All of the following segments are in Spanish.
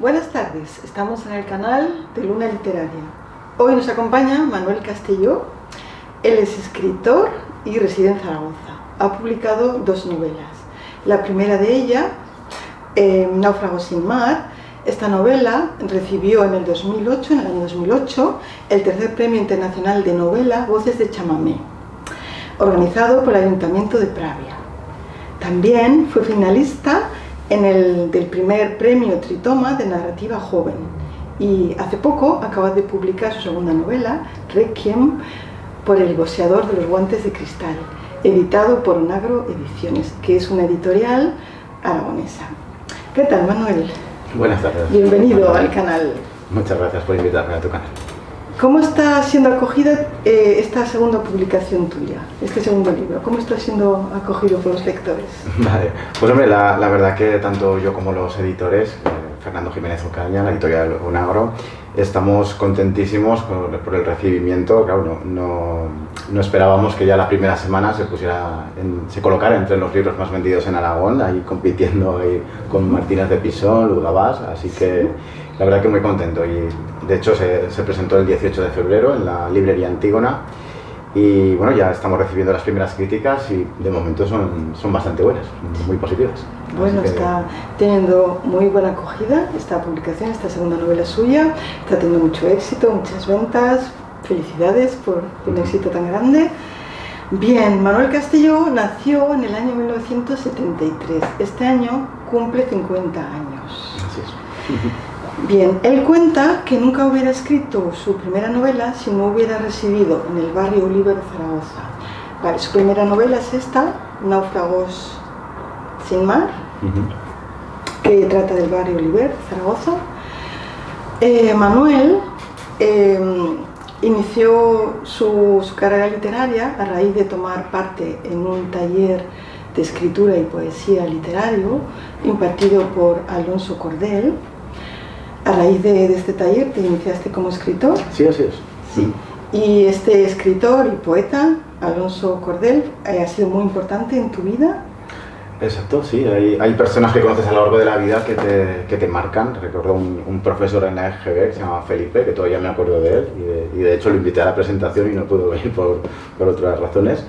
Buenas tardes, estamos en el canal de Luna Literaria. Hoy nos acompaña Manuel Castelló. Él es escritor y reside en Zaragoza. Ha publicado 2 novelas. La primera de ellas, Náufrago sin mar. Esta novela recibió en el año 2008, el tercer Premio Internacional de Novela Voces de Chamamé, organizado por el Ayuntamiento de Pravia. También fue finalista del primer premio Tritoma de narrativa joven y hace poco acaba de publicar su segunda novela, Requiem, por El boxeador de los guantes de cristal, editado por Onagro Ediciones, que es una editorial aragonesa. ¿Qué tal, Manuel? Buenas tardes. Bienvenido al canal. Muchas gracias por invitarme a tu canal. ¿Cómo está siendo acogida esta segunda publicación tuya, este segundo libro? ¿Cómo está siendo acogido por los lectores? Vale, pues hombre, la verdad que tanto yo como los editores, Fernando Jiménez Ocaña, la editorial Onagro, estamos contentísimos por el recibimiento. Claro, no esperábamos que ya la primera semana se colocara entre los libros más vendidos en Aragón, ahí compitiendo ahí con Martínez de Pisón, Ludabás, así que la verdad que muy contento. Y de hecho se presentó el 18 de febrero en la librería Antígona y bueno, ya estamos recibiendo las primeras críticas y de momento son bastante buenas, muy positivas. Bueno, está teniendo muy buena acogida esta publicación, esta segunda novela suya, está teniendo mucho éxito, muchas ventas. Felicidades por un éxito tan grande. Bien, Manuel Castelló nació en el año 1973. Este año cumple 50 años. Así es. Bien, él cuenta que nunca hubiera escrito su primera novela si no hubiera residido en el barrio Oliver de Zaragoza. Vale, su primera novela es esta, Náufragos sin mar, que trata del barrio Oliver de Zaragoza. Manuel inició su carrera literaria a raíz de tomar parte en un taller de escritura y poesía literario impartido por Alonso Cordel. A raíz de este taller te iniciaste como escritor. Sí, así es. Sí. Y este escritor y poeta, Alonso Cordel, ha sido muy importante en tu vida. Exacto, sí. Hay personas que conoces a lo largo de la vida que te marcan. Recuerdo un profesor en la EGB que se llama Felipe, que todavía me acuerdo de él, y de hecho lo invité a la presentación y no pudo venir por otras razones.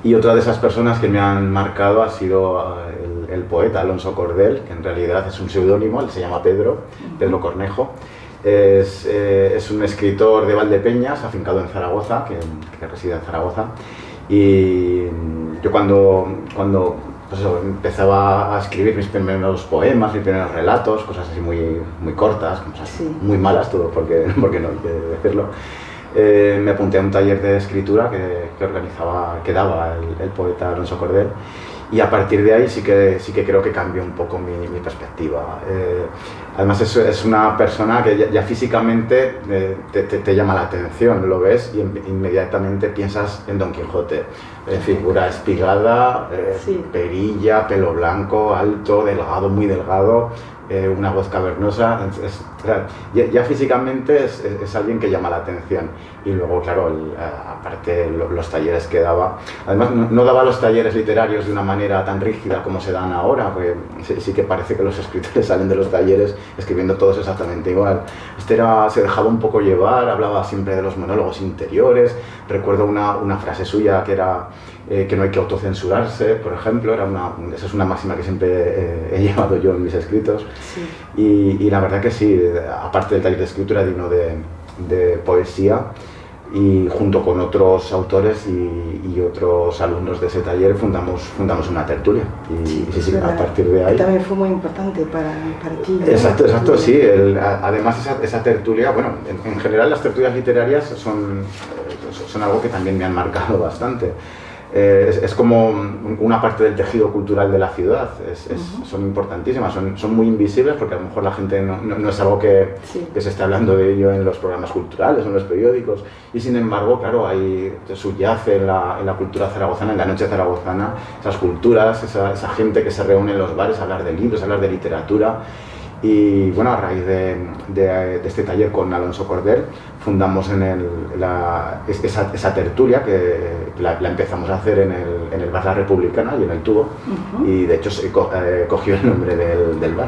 Y otra de esas personas que me han marcado ha sido el poeta Alonso Cordel, que en realidad es un seudónimo, él se llama Pedro Cornejo. Es un escritor de Valdepeñas, afincado en Zaragoza, que reside en Zaragoza. Y yo cuando pues eso, empezaba a escribir mis primeros poemas, mis primeros relatos, cosas así muy cortas, cosas muy malas, todo porque no hay que decirlo. Me apunté a un taller de escritura que daba el poeta Alonso Cordel, y a partir de ahí sí que creo que cambió un poco mi perspectiva. Además es una persona que ya físicamente te llama la atención, lo ves y inmediatamente piensas en Don Quijote. Figura espigada, perilla, pelo blanco, alto, delgado, muy delgado, una voz cavernosa. Ya físicamente es alguien que llama la atención. Y luego, claro, aparte los talleres que daba, además no daba los talleres literarios de una manera tan rígida como se dan ahora, porque sí que parece que los escritores salen de los talleres escribiendo todos exactamente igual. Se dejaba un poco llevar, hablaba siempre de los monólogos interiores. Recuerdo una frase suya que era que no hay que autocensurarse, por ejemplo. Esa es una máxima que siempre he llevado yo en mis escritos. Sí. Y la verdad que sí, aparte del taller de escritura digno de poesía, y junto con otros autores y otros alumnos de ese taller fundamos una tertulia. Y sí, a partir de ahí... Que también fue muy importante para ti. Exacto, sí. Además esa tertulia, bueno, en general las tertulias literarias son algo que también me han marcado bastante. Es como una parte del tejido cultural de la ciudad, son importantísimas, son muy invisibles porque a lo mejor la gente no es algo que se esté hablando de ello en los programas culturales o en los periódicos, y sin embargo, claro, subyace en la cultura zaragozana, en la noche zaragozana, esas culturas, esa gente que se reúne en los bares a hablar de libros, a hablar de literatura. Y bueno, a raíz de este taller con Alonso Cordel fundamos esa tertulia que la empezamos a hacer en en el bar La Republicana y en el tubo, y de hecho cogió el nombre del bar.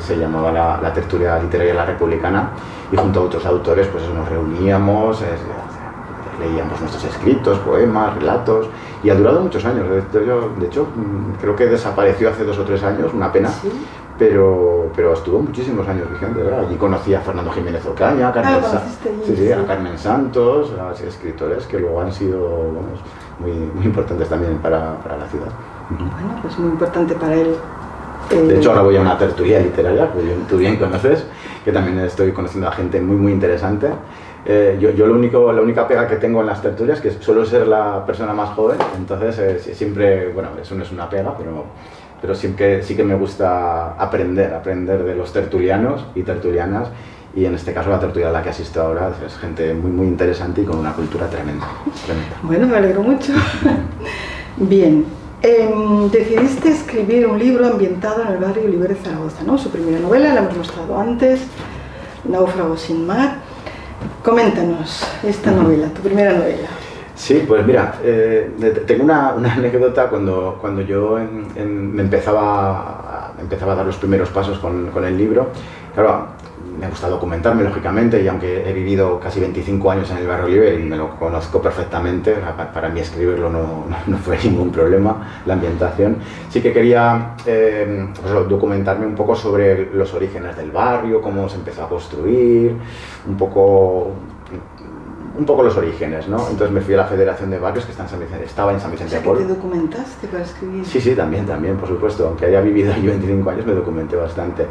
Se llamaba la tertulia literaria La Republicana, y junto a otros autores pues nos reuníamos, leíamos nuestros escritos, poemas, relatos, y ha durado muchos años. De hecho, creo que desapareció hace 2 o 3 años, una pena. ¿Sí? Pero estuvo muchísimos años vigente, ¿verdad? Allí conocí a Fernando Jiménez Ocaña, a Carmen Santos, a escritores que luego han sido, vamos, muy importantes también para la ciudad. Bueno, pues muy importante para él. De hecho, ahora voy a una tertulia literaria, que tú bien conoces, que también estoy conociendo a gente muy interesante. Yo la única pega que tengo en las tertulias es que suelo ser la persona más joven, entonces siempre, bueno, eso no es una pega, pero sí que me gusta aprender de los tertulianos y tertulianas, y en este caso la tertulia a la que asisto ahora es gente muy interesante y con una cultura tremenda. Bueno, me alegro mucho. Bien, decidiste escribir un libro ambientado en el barrio Oliver de Zaragoza, ¿no? Su primera novela, la hemos mostrado antes, Náufrago sin mar. Coméntanos esta novela, tu primera novela. Sí, pues mira, tengo una anécdota cuando yo me empezaba a dar los primeros pasos con el libro. Claro, me gusta documentarme, lógicamente, y aunque he vivido casi 25 años en el barrio Oliver y me lo conozco perfectamente, para mí escribirlo no fue ningún problema, la ambientación. Sí que quería pues, documentarme un poco sobre los orígenes del barrio, cómo se empezó a construir, un poco los orígenes, ¿no? Entonces me fui a la Federación de Barrios, que estaba en San Vicente de Paul. ¿Te documentaste para escribir? Sí, también, por supuesto. Aunque haya vivido yo 25 años, me documenté bastante.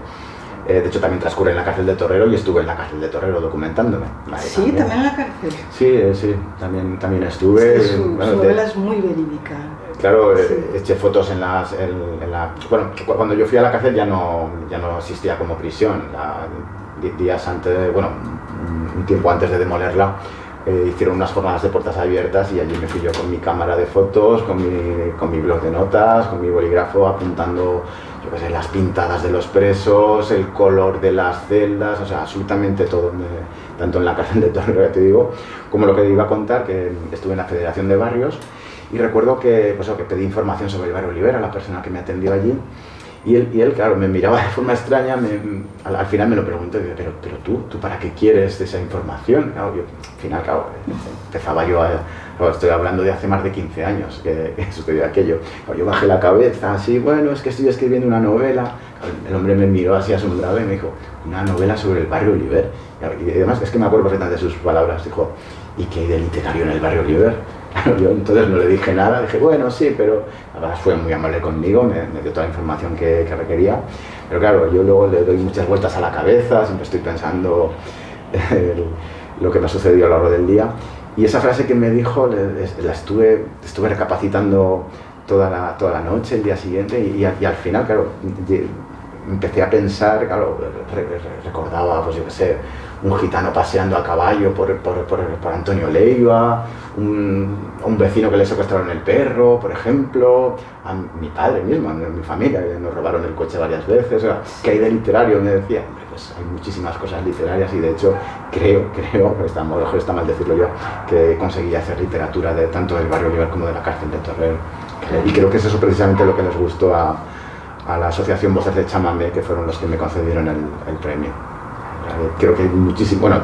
De hecho, también transcurre en la cárcel de Torrero y estuve en la cárcel de Torrero documentándome. Sí, también en la cárcel. Sí, también estuve. Es que su novela es muy verídica. Claro, eché fotos bueno, cuando yo fui a la cárcel ya no existía como prisión. Días antes, bueno, un tiempo antes de demolerla, hicieron unas jornadas de puertas abiertas y allí me fui yo con mi cámara de fotos, con mi blog de notas, con mi bolígrafo, apuntando, yo qué sé, las pintadas de los presos, el color de las celdas, o sea, absolutamente todo, tanto en la cárcel de Torrero, ya te digo, como lo que iba a contar, que estuve en la Federación de Barrios, y recuerdo que pedí información sobre el barrio Oliver a la persona que me atendió allí. Y él, claro, me miraba de forma extraña, al final me lo preguntó, pero ¿tú para qué quieres esa información? Claro, al final, empezaba yo estoy hablando de hace más de 15 años que sucedió aquello. Claro, yo bajé la cabeza, así, bueno, es que estoy escribiendo una novela. Claro, el hombre me miró así asombrado y me dijo, una novela sobre el barrio Oliver. Y además, es que me acuerdo perfectamente de sus palabras, dijo, ¿y qué hay de literario en el barrio Oliver? Yo entonces no le dije nada, dije, bueno, sí, pero la verdad fue muy amable conmigo, me dio toda la información que requería. Pero claro, yo luego le doy muchas vueltas a la cabeza, siempre estoy pensando lo que me ha sucedido a lo largo del día. Y esa frase que me dijo, la estuve recapacitando toda la noche, el día siguiente, y al final, claro, empecé a pensar, claro, recordaba, pues yo qué sé, un gitano paseando a caballo por Antonio Leiva, un vecino que le secuestraron el perro, por ejemplo, a mi padre mismo, a mi familia, que nos robaron el coche varias veces. O sea, ¿qué hay de literario? Me decía, hombre, pues hay muchísimas cosas literarias, y de hecho creo, a lo mejor está mal decirlo yo, que conseguí hacer literatura tanto del barrio Oliver como de la cárcel de Torrero. Y creo que es eso precisamente lo que les gustó a la asociación Voces de Chamamé, que fueron los que me concedieron el premio. Creo que hay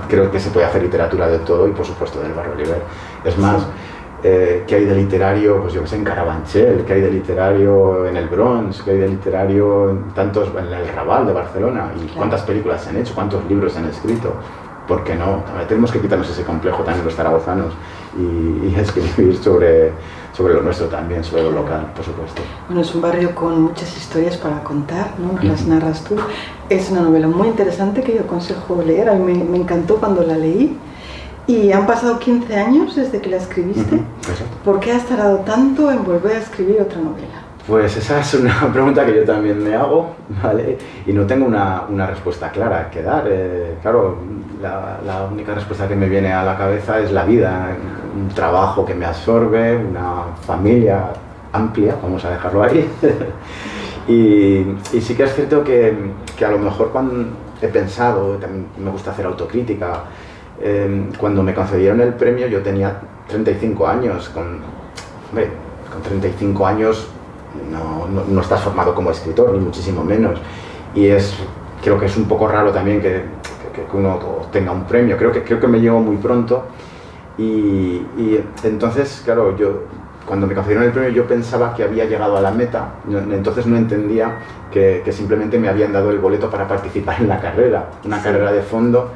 creo que se puede hacer literatura de todo, y por supuesto del barrio Oliver. Es más, ¿qué hay de literario, pues yo que sé, en Carabanchel? ¿Qué hay de literario en el Bronx? ¿Qué hay de literario en el Raval de Barcelona? ¿Y cuántas películas se han hecho? ¿Cuántos libros se han escrito? ¿Por qué no? Tenemos que quitarnos ese complejo también los zaragozanos y escribir sobre lo nuestro también, sobre lo local, por supuesto. Bueno, es un barrio con muchas historias para contar, ¿no? Las narras tú. Es una novela muy interesante que yo aconsejo leer. A mí me encantó cuando la leí. Y han pasado 15 años desde que la escribiste. ¿Por qué has tardado tanto en volver a escribir otra novela? Pues esa es una pregunta que yo también me hago, ¿vale? Y no tengo una respuesta clara que dar. Claro, la única respuesta que me viene a la cabeza es la vida, un trabajo que me absorbe, una familia amplia, vamos a dejarlo ahí. y sí que es cierto que a lo mejor cuando he pensado, también me gusta hacer autocrítica, cuando me concedieron el premio yo tenía 35 años, con 35 años no estás formado como escritor, ni muchísimo menos. Y creo que es un poco raro también que uno tenga un premio. Creo que me llegó muy pronto y entonces, claro, cuando me concedieron el premio yo pensaba que había llegado a la meta, entonces no entendía que simplemente me habían dado el boleto para participar en la carrera, una carrera de fondo,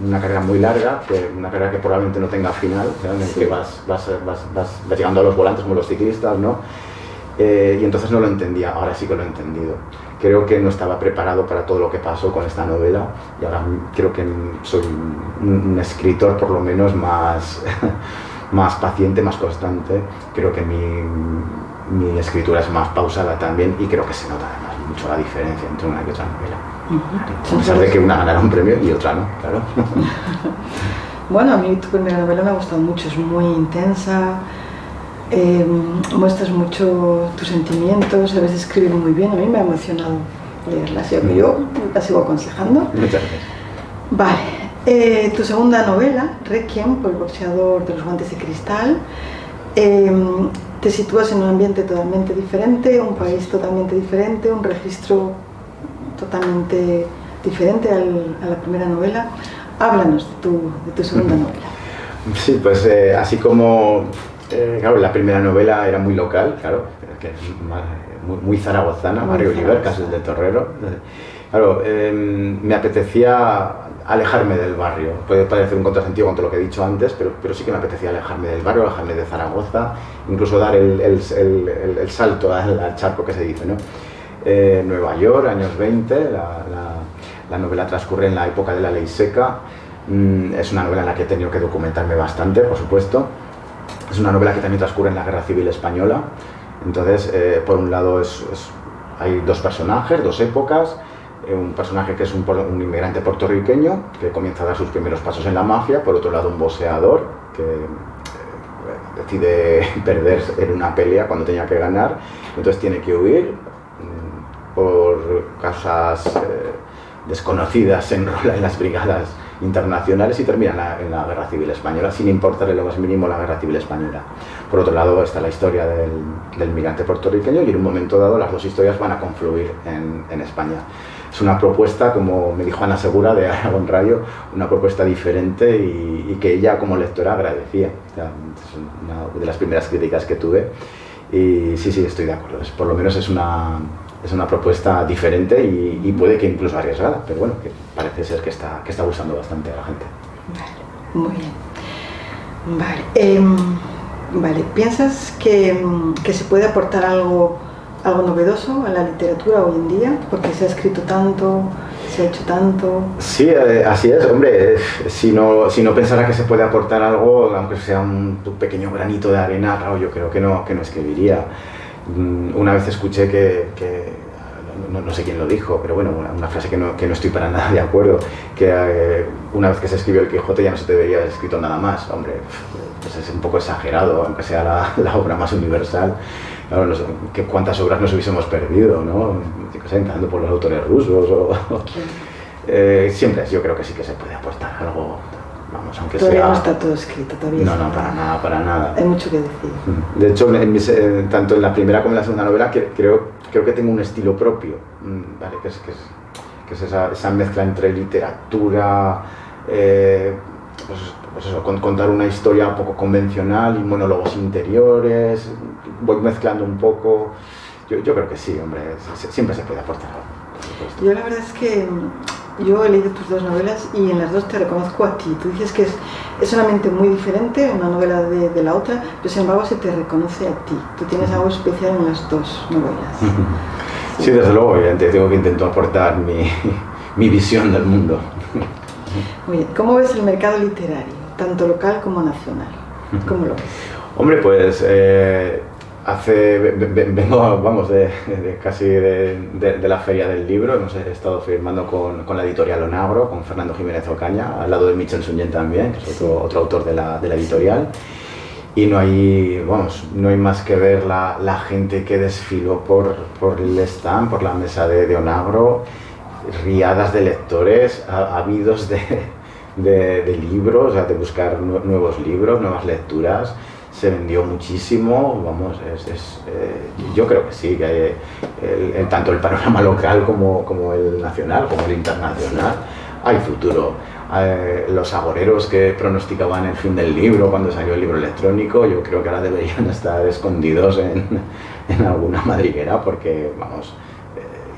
una carrera muy larga, una carrera que probablemente no tenga final, ¿no? En el que vas llegando a los volantes como los ciclistas, ¿no? Y entonces no lo entendía, ahora sí que lo he entendido. Creo que no estaba preparado para todo lo que pasó con esta novela y ahora creo que soy un escritor por lo menos más paciente, más constante. Creo que mi escritura es más pausada también y creo que se nota además mucho la diferencia entre una y otra novela. A pesar de que una ganara un premio y otra no, claro. Bueno, a mí tu primera novela me ha gustado mucho, es muy intensa. Muestras mucho tus sentimientos, sabes escribir muy bien, a mí me ha emocionado leerla, así que yo la sigo aconsejando. Muchas gracias. Vale, tu segunda novela, Requiem por el boxeador de los guantes de cristal, te sitúas en un ambiente totalmente diferente, un país totalmente diferente, un registro totalmente diferente a la primera novela. Háblanos de tu segunda novela. Sí, pues así como claro, la primera novela era muy local, claro, que es muy zaragozana, Mario Oliver, Casos de Torrero. Claro, me apetecía alejarme del barrio. Puede parecer un contrasentido con todo lo que he dicho antes, pero sí que me apetecía alejarme del barrio, alejarme de Zaragoza, incluso dar el salto al charco que se dice, ¿no? Nueva York, años 20, la novela transcurre en la época de la ley seca. Es una novela en la que he tenido que documentarme bastante, por supuesto. Es una novela que también transcurre en la Guerra Civil Española. Entonces, por un lado hay dos personajes, dos épocas. Un personaje que es un inmigrante puertorriqueño que comienza a dar sus primeros pasos en la mafia. Por otro lado, un boxeador que decide perder en una pelea cuando tenía que ganar. Entonces tiene que huir por causas desconocidas, se enrola en las brigadas internacionales y termina en la Guerra Civil Española, sin importarle lo más mínimo la Guerra Civil Española. Por otro lado está la historia del migrante puertorriqueño y en un momento dado las dos historias van a confluir en España. Es una propuesta, como me dijo Ana Segura de Aragón Radio, una propuesta diferente y que ella como lectora agradecía. O sea, es una de las primeras críticas que tuve y sí, estoy de acuerdo. Por lo menos es una propuesta diferente y puede que incluso arriesgada, pero bueno, que parece ser que está gustando bastante a la gente. Vale, muy bien. Vale, ¿piensas que se puede aportar algo novedoso a la literatura hoy en día? Porque se ha escrito tanto, se ha hecho tanto. Sí, así es, hombre, si no pensara que se puede aportar algo, aunque sea un pequeño granito de arena, claro, yo creo que no escribiría. Una vez escuché no sé quién lo dijo, pero bueno, una frase que no estoy para nada de acuerdo, que una vez que se escribió el Quijote ya no se debería haber escrito nada más. Hombre, pues es un poco exagerado, aunque sea la obra más universal. Claro, no sé, ¿cuántas obras nos hubiésemos perdido, ¿no? Empezando por los autores rusos siempre yo creo que sí que se puede aportar algo. Vamos, aunque todavía sea... no está todo escrito, todavía No, para nada. Hay mucho que decir. De hecho, tanto en la primera como en la segunda novela creo que tengo un estilo propio, ¿vale? que es esa mezcla entre literatura, pues eso, contar una historia un poco convencional y monólogos interiores, voy mezclando un poco. Yo creo que sí, hombre, siempre se puede aportar algo. Yo la verdad es que yo he leído tus dos novelas y en las dos te reconozco a ti. Tú dices que es una mente muy diferente una novela de la otra, pero sin embargo se te reconoce a ti. Tú tienes algo especial en las dos novelas. Sí, desde luego, obviamente tengo que intentar aportar mi visión del mundo. Muy bien. ¿Cómo ves el mercado literario, tanto local como nacional? ¿Cómo lo ves? Hombre, pues vengo, vamos, casi de la Feria del Libro. Hemos estado firmando con la editorial Onagro, con Fernando Jiménez Ocaña, al lado de Michel Suñén también, que es otro autor de la editorial. Y no hay más que ver la gente que desfiló por el stand, por la mesa de Onagro, riadas de lectores, ávidos de libros, o sea, de buscar nuevos libros, nuevas lecturas. se vendió muchísimo, vamos, yo creo que sí, que hay, tanto el panorama local como el nacional, como el internacional, hay futuro. Los agoreros que pronosticaban el fin del libro cuando salió el libro electrónico, yo creo que ahora deberían estar escondidos en alguna madriguera, porque, vamos,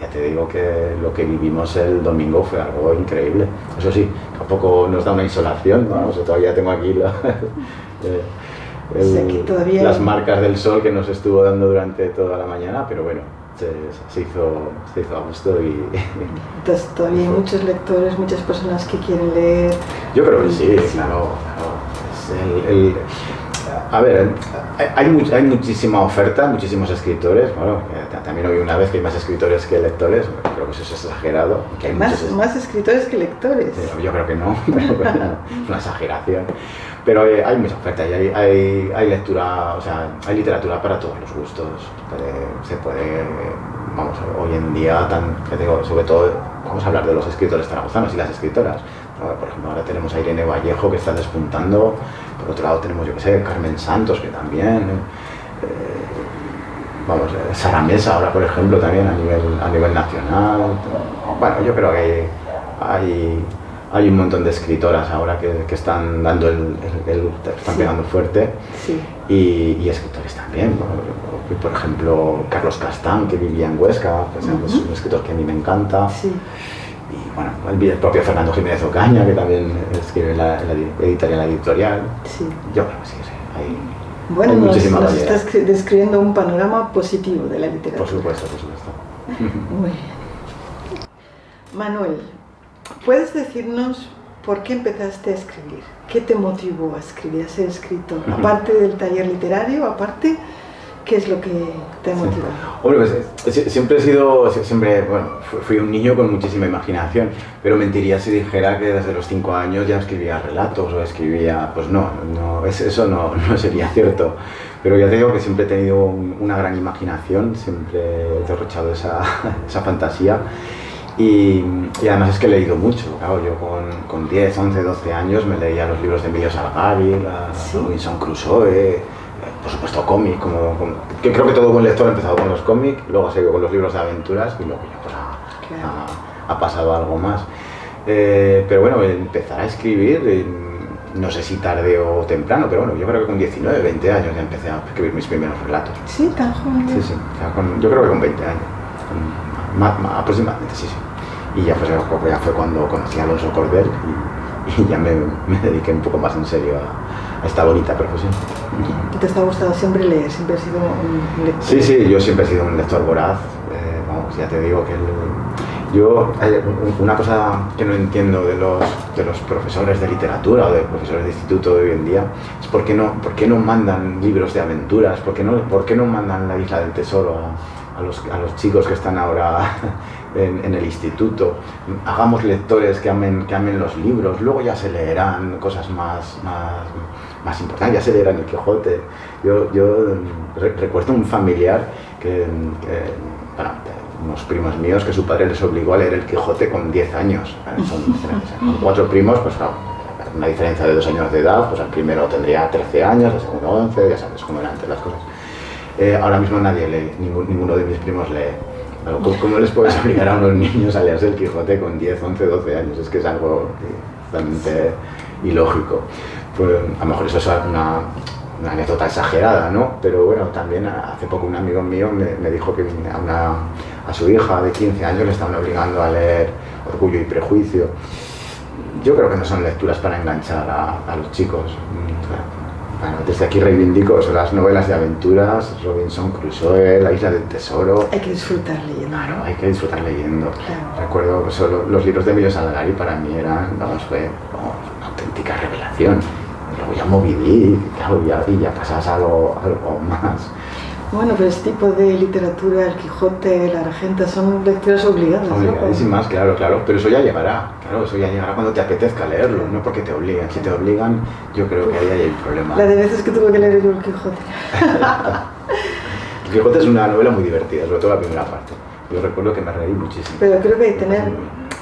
ya te digo que lo que vivimos el domingo fue algo increíble. Eso sí, tampoco nos da una insolación, vamos, todavía tengo aquí las marcas del sol que nos estuvo dando durante toda la mañana, pero bueno, se hizo a gusto y... Entonces todavía hay muchos lectores, muchas personas que quieren leer. Yo creo que sí, claro. A ver, hay muchísima oferta, muchísimos escritores. Bueno, también oí una vez que hay más escritores que lectores, creo que eso es exagerado. Que hay más escritores que lectores. Yo creo que no, pero bueno, es una exageración. Pero hay mucha oferta y hay lectura, o sea, hay literatura para todos los gustos. Se puede, vamos, hoy en día, ya digo, sobre todo, vamos a hablar de los escritores zaragozanos y las escritoras. Por ejemplo, ahora tenemos a Irene Vallejo, que está despuntando. Por otro lado tenemos, yo que sé, Carmen Santos, que también. Sara Mesa ahora, por ejemplo, también a nivel nacional. Bueno, yo creo que hay un montón de escritoras ahora que están dando están pegando fuerte. Sí. Y escritores también. Por ejemplo, Carlos Castán, que vivía en Huesca, que es un escritor que a mí me encanta. Sí. Y bueno, el propio Fernando Jiménez Ocaña, que también escribe editaría la editorial. Sí. Yo creo que sí. Bueno, nos estás describiendo un panorama positivo de la literatura. Por supuesto. Muy bien. Manuel, ¿puedes decirnos por qué empezaste a escribir? ¿Qué te motivó a escribir, a ser escritor? Aparte del taller literario, ¿qué es lo que te ha motivado? Hombre, pues fui un niño con muchísima imaginación, pero mentiría si dijera que desde los 5 años ya escribía relatos o escribía, pues eso no sería cierto. Pero ya te digo que siempre he tenido una gran imaginación, siempre he derrochado esa fantasía. Y además es que he leído mucho, claro, yo con 10, 11, 12 años me leía los libros de Emilio Salgari, Robinson Crusoe, por supuesto cómics, que creo que todo buen lector ha empezado con los cómics, luego ha seguido con los libros de aventuras y luego ya pues ha pasado algo más. Pero bueno, empezar a escribir, no sé si tarde o temprano, pero bueno, yo creo que con 19, 20 años ya empecé a escribir mis primeros relatos. ¿Sí? ¿Tan joven? Sí, yo creo que con 20 años, aproximadamente, sí. Y ya fue cuando conocí a Alonso Cordel y ya me dediqué un poco más en serio a esta bonita profesión. ¿Te ha gustado siempre leer? ¿Siempre has sido un lector? Sí, yo siempre he sido un lector voraz. Ya te digo que una cosa que no entiendo de los profesores de literatura o de profesores de instituto de hoy en día es por qué no mandan libros de aventuras, por qué no mandan La Isla del Tesoro a los chicos que están ahora en el instituto. Hagamos lectores que amen los libros, luego ya se leerán cosas más importantes, ya se leerán el Quijote. Yo recuerdo un familiar unos primos míos, que su padre les obligó a leer el Quijote con 10 años. Con 4 primos, pues claro, una diferencia de 2 años de edad, pues el primero tendría 13 años, el segundo 11, ya sabes cómo eran antes las cosas. Ahora mismo nadie lee, ninguno de mis primos lee. ¿Cómo les puedes obligar a unos niños a leerse el Quijote con 10, 11, 12 años? Es que es algo totalmente ilógico. Pues a lo mejor eso es una anécdota exagerada, ¿no? Pero bueno, también hace poco un amigo mío me dijo que a su hija de 15 años le estaban obligando a leer Orgullo y Prejuicio. Yo creo que no son lecturas para enganchar a los chicos. Bueno, desde aquí reivindico las novelas de aventuras, Robinson Crusoe, La Isla del Tesoro. Hay que disfrutar leyendo. Claro, hay que disfrutar leyendo. Claro. Recuerdo que los libros de Emilio Salgari para mí fue una auténtica revelación. Luego ya Moby Dick, y ya pasas a algo más. Bueno, pero este tipo de literatura, el Quijote, la Regenta, son lecturas obligadas. Obligadísimas, ¿no? Claro, pero eso ya llegará. Claro, eso ya llegará cuando te apetezca leerlo, no porque te obliguen. Si te obligan, yo creo que ahí hay el problema. La de veces que tuve que leer yo el Quijote. El Quijote es una novela muy divertida, sobre todo la primera parte. Yo recuerdo que me reí muchísimo. Pero creo que hay que tener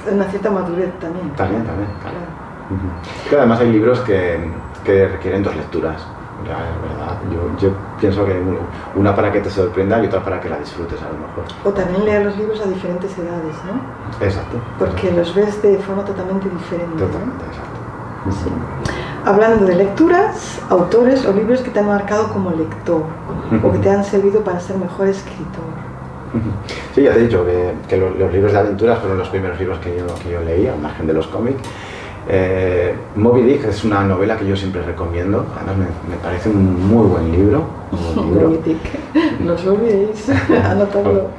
una cierta madurez también. También, claro. Que además hay libros que requieren 2 lecturas. ya es verdad. Yo pienso que una para que te sorprenda y otra para que la disfrutes a lo mejor. O también leer los libros a diferentes edades, ¿no? Exacto. Porque los ves de forma totalmente diferente. Totalmente, ¿no? exacto. Sí. Hablando de lecturas, autores o libros que te han marcado como lector o que te han servido para ser mejor escritor. Sí, ya te he dicho que los libros de aventuras fueron los primeros libros que yo leía, al margen de los cómics. Moby Dick es una novela que yo siempre recomiendo, además me parece un muy buen libro. Moby Dick, no os olvidéis, anotadlo.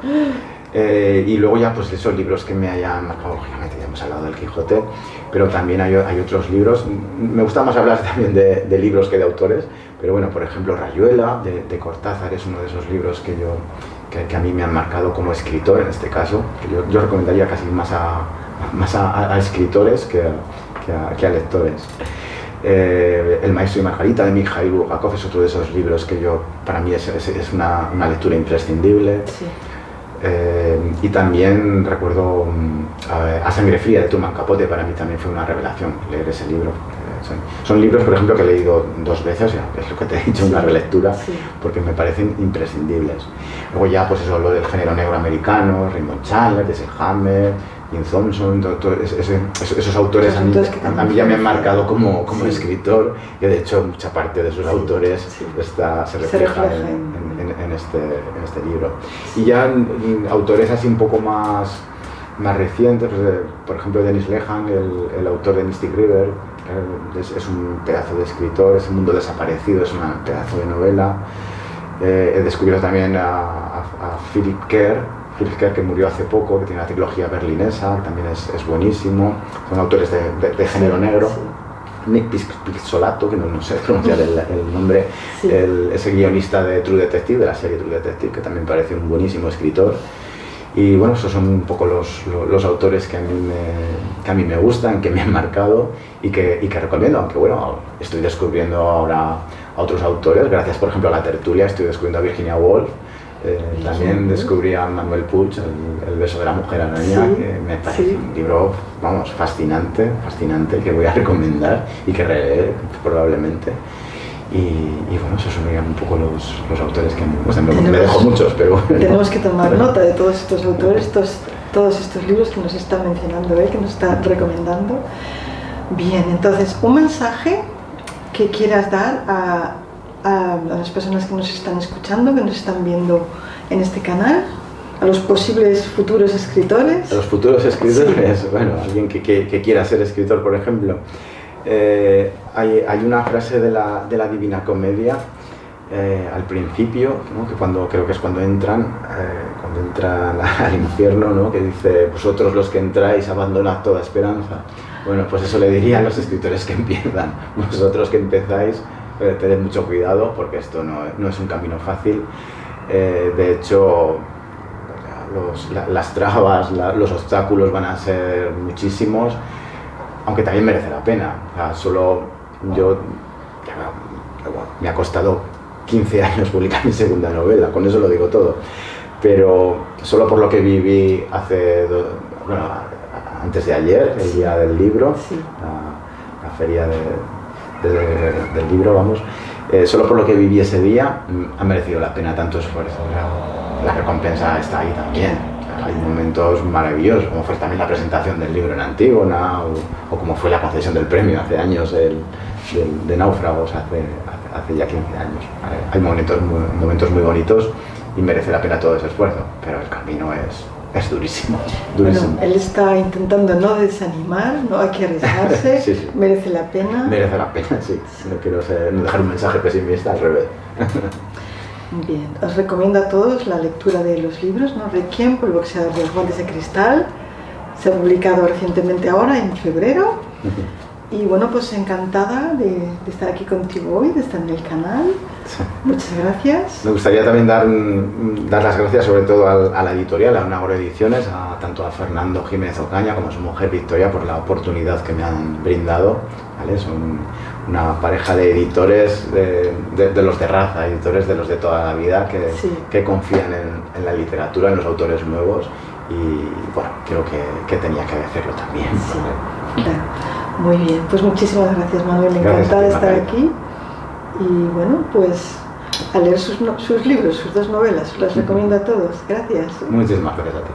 Y luego ya pues esos libros que me hayan marcado, lógicamente ya hemos hablado del Quijote, pero también hay otros libros. Me gusta más hablar también de libros que de autores, pero bueno, por ejemplo Rayuela de Cortázar es uno de esos libros que a mí me han marcado como escritor en este caso, que yo recomendaría casi más a escritores que a lectores. El Maestro y Margarita de Mikhail Bulgakov es otro de esos libros que para mí es una lectura imprescindible. Sí. Y también recuerdo A Sangre Fría de Truman Capote, para mí también fue una revelación leer ese libro. Son libros, por ejemplo, que he leído 2 veces, es lo que te he dicho, una relectura, porque me parecen imprescindibles. Luego ya, pues eso, lo del género negro americano, Raymond Chandler, Dashiell Hammett, Jim Thompson, esos autores a mí ya me han marcado como escritor, y de hecho mucha parte de esos autores se refleja en este libro. Y ya autores así un poco más recientes, pues por ejemplo Dennis Lehane, el autor de Mystic River, es un pedazo de escritor, es un mundo desaparecido, es un pedazo de novela. He descubierto también a Philip Kerr, que murió hace poco, que tiene la trilogía berlinesa, que también es buenísimo. Son autores de género negro. Nick Pizzolatto, que no sé pronunciar el nombre, ese guionista de True Detective, de la serie True Detective, que también parece un buenísimo escritor. Y bueno, esos son un poco los autores que a mí me gustan, que me han marcado y que recomiendo, aunque bueno, estoy descubriendo ahora a otros autores, gracias por ejemplo a la tertulia, estoy descubriendo a Virginia Woolf. También descubrí a Manuel Puig, el beso de la mujer araña, que me parece un libro, vamos, fascinante, que voy a recomendar y que releer probablemente. Y bueno, esos son un poco los autores que me dejo muchos, pero bueno. Tenemos que tomar nota de todos estos autores, todos estos libros que nos está mencionando, que nos está recomendando. Bien, entonces, un mensaje que quieras dar a las personas que nos están escuchando, que nos están viendo en este canal, a los posibles futuros escritores. A los futuros escritores, bueno, alguien que quiera ser escritor, por ejemplo. Hay una frase de la Divina Comedia al principio, ¿no? Creo que es cuando entran al infierno, ¿no? Que dice: vosotros los que entráis abandonad toda esperanza. Bueno, pues eso le diría a los escritores que empiezan: vosotros que empezáis, tened mucho cuidado, porque esto no es un camino fácil. De hecho, las trabas, los obstáculos van a ser muchísimos, aunque también merece la pena. O sea, solo yo, me ha costado 15 años publicar mi segunda novela, con eso lo digo todo, pero solo por lo que viví antes de ayer, el día del libro, la feria del libro, vamos, solo por lo que viví ese día ha merecido la pena tanto esfuerzo. La recompensa está ahí también. Hay momentos maravillosos, como fue también la presentación del libro en Antígona, o como fue la concesión del premio hace años de Náufragos, hace ya 15 años. Hay momentos muy bonitos y merece la pena todo ese esfuerzo, pero el camino es durísimo. Bueno, él está intentando no desanimar, no hay que arriesgarse, sí. Merece la pena. Merece la pena, sí. No quiero dejar un mensaje pesimista, al revés. Bien, os recomiendo a todos la lectura de los libros, ¿no? Requiem por el boxeador de los guantes de cristal. Se ha publicado recientemente ahora, en febrero. Y bueno, pues encantada de estar aquí contigo hoy, de estar en el canal. Sí. Muchas gracias. Me gustaría también dar las gracias sobre todo a la editorial, a Unagoro Ediciones, tanto a Fernando Jiménez Ocaña como a su mujer Victoria por la oportunidad que me han brindado. ¿Vale? Son una pareja de editores de los de raza, editores de los de toda la vida que confían en la literatura, en los autores nuevos, y bueno, creo que tenía que decirlo también. Sí. Muy bien, pues muchísimas gracias, Manuel, encantada de estar aquí Y bueno, pues a leer sus libros, sus dos novelas, las recomiendo a todos. Gracias. Muchísimas gracias a ti.